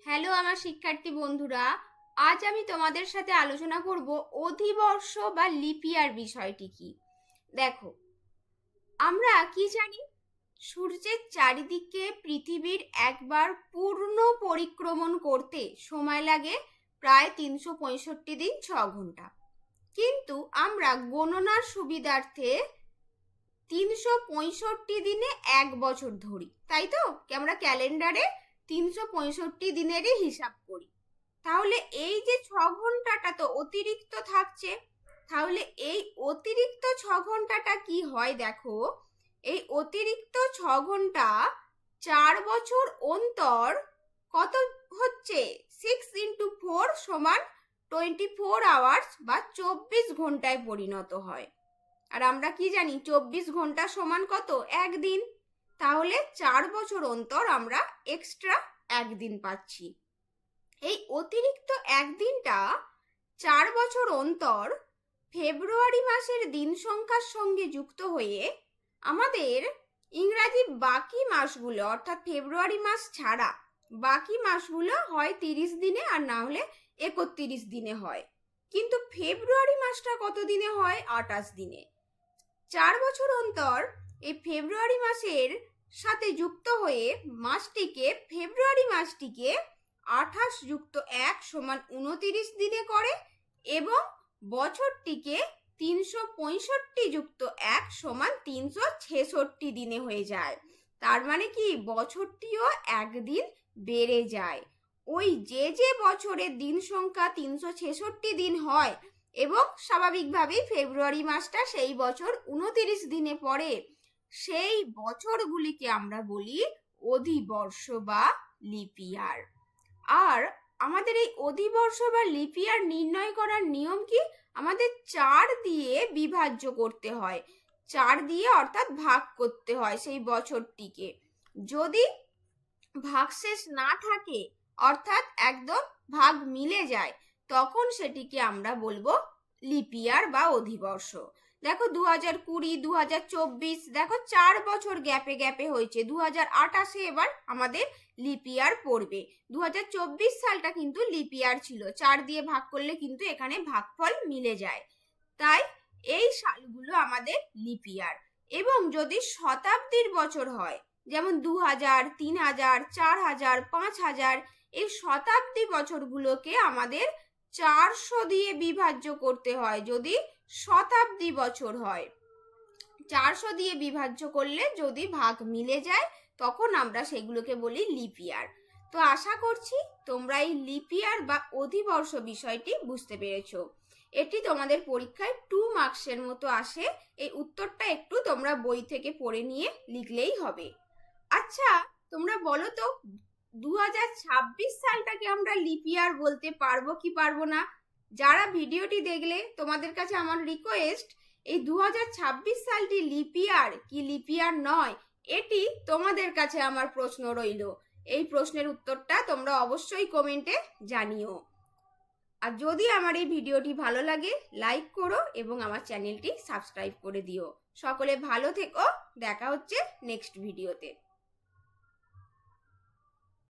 Hello আমার শিক্ষার্থী বন্ধুরা, আজ আমি তোমাদের সাথে আলোচনা করব অধিবর্ষ বা লিপ ইয়ার বিষয়টি কি। দেখো, আমরা কি জানি, সূর্যের চারিদিকে পৃথিবীর একবার পূর্ণ পরিক্রমণ করতে সময় লাগে প্রায় 365 দিন 6 ঘন্টা। কিন্তু আমরা গণনার সুবিধার্থে 365 দিনে 1 বছর ধরি, তাই তো? আমরা ক্যালেন্ডারে 365 দিনেরই হিসাব করি। তাহলে এই যে 6 ঘন্টাটা তো অতিরিক্ত থাকছে। তাহলে এই অতিরিক্ত 6 ঘন্টাটা কি হয় দেখো, এই অতিরিক্ত 6 ঘন্টা 4 বছর অন্তর কত হচ্ছে, 6 × 4 সমান 24 আওয়ার্স বা 24 ঘন্টায় পরিণত হয়। আর আমরা কি জানি 24 ঘন্টা সমান কত, একদিন। তাহলে 4 বছর অন্তর আমরা এক্সট্রা একদিন পাচ্ছি। এই অতিরিক্ত একদিনটা 4 বছর অন্তর ফেব্রুয়ারি মাসের দিন সংখ্যার সঙ্গে যুক্ত হয়ে আমাদের ইংরাজি বাকি মাসগুলো, অর্থাৎ ফেব্রুয়ারি মাস ছাড়া বাকি মাসগুলো হয় 30 দিনে আর না হলে 31 দিনে হয়। কিন্তু ফেব্রুয়ারি মাসটা কত দিনে হয়, 28 দিনে। 4 বছর অন্তর এই ফেব্রুয়ারি মাসের সাথে যুক্ত হয়ে ফেব্রুয়ারি মাসটিকে 28 + 1 সমান 29 দিনে করে এবং বছরটিকে 365 + 1 সমান 366 দিনে হয়ে যায়। তার মানে কি, বছরটিও একদিন বেড়ে যায়। ওই যে বছরের দিন সংখ্যা 366 দিন হয় এবং স্বাভাবিকভাবেই ফেব্রুয়ারি মাসটা সেই বছর 29 দিনে পড়ে, সেই বছরগুলিকে আমরা বলি অধিবর্ষ বা লিপ ইয়ার। আর আমাদের এই অধিবর্ষ বা লিপ ইয়ার নির্ণয় করার নিয়ম কি, আমাদের 4 দিয়ে বিভাজ্য করতে হয়, 4 দিয়ে অর্থাৎ ভাগ করতে হয় সেই বছরটিকে। যদি ভাগশেষ না থাকে, অর্থাৎ একদম ভাগ মিলে যায়, তখন সেটিকে আমরা বলবো লিপ ইয়ার বা অধিবর্ষ। দেখো 2020, 2024, দেখো 4 বছর গ্যাপে গ্যাপে হয়েছে। 2028 এবার আমাদের লিপ ইয়ার পড়বে। 2024 সালটা কিন্তু লিপ ইয়ার ছিল, 4 দিয়ে ভাগ করলে কিন্তু এখানে ভাগফল মিলে যায়, তাই এই সালগুলো আমাদের লিপ ইয়ার। এবং যদি শতাব্দীর বছর হয়, যেমন 2000, 3000, 4000, 5000, এই শতাব্দী বছরগুলোকে আমাদের 400 দিয়ে বিভাজ্য করতে হয়। যদি শতাব্দী বছর হয়, 400 দিয়ে বিভাজ্য করলে যদি ভাগ মিলে যায়, তখন আমরা সেগুলোকে বলি লিপ ইয়ার। তো আশা করছি তোমরা এই লিপ ইয়ার বা অধিবর্ষ বিষয়টি বুঝতে পেরেছো। এটি তোমাদের পরীক্ষায় 2 মার্কসের মতো আসে। এই উত্তরটা একটু তোমরা বই থেকে পড়ে নিয়ে লিখলেই হবে। আচ্ছা, তোমরা বলো তো 2026 সালটাকে আমরা লিপ ইয়ার বলতে পারবো কি পারবো না? যারা ভিডিওটি দেখলে, তোমাদের কাছে আমার রিকোয়েস্ট, এই 2026 সালটি লিপ ইয়ার কি লিপ ইয়ার নয়, এটি তোমাদের কাছে আমার প্রশ্ন রইল। এই প্রশ্নের উত্তরটা তোমরা অবশ্যই কমেন্টে জানিও। আর যদি আমার এই ভিডিওটি ভালো লাগে, লাইক করো এবং আমার চ্যানেলটি সাবস্ক্রাইব করে দিও। সকলে ভালো থেকো, দেখা হচ্ছে নেক্সট ভিডিওতে।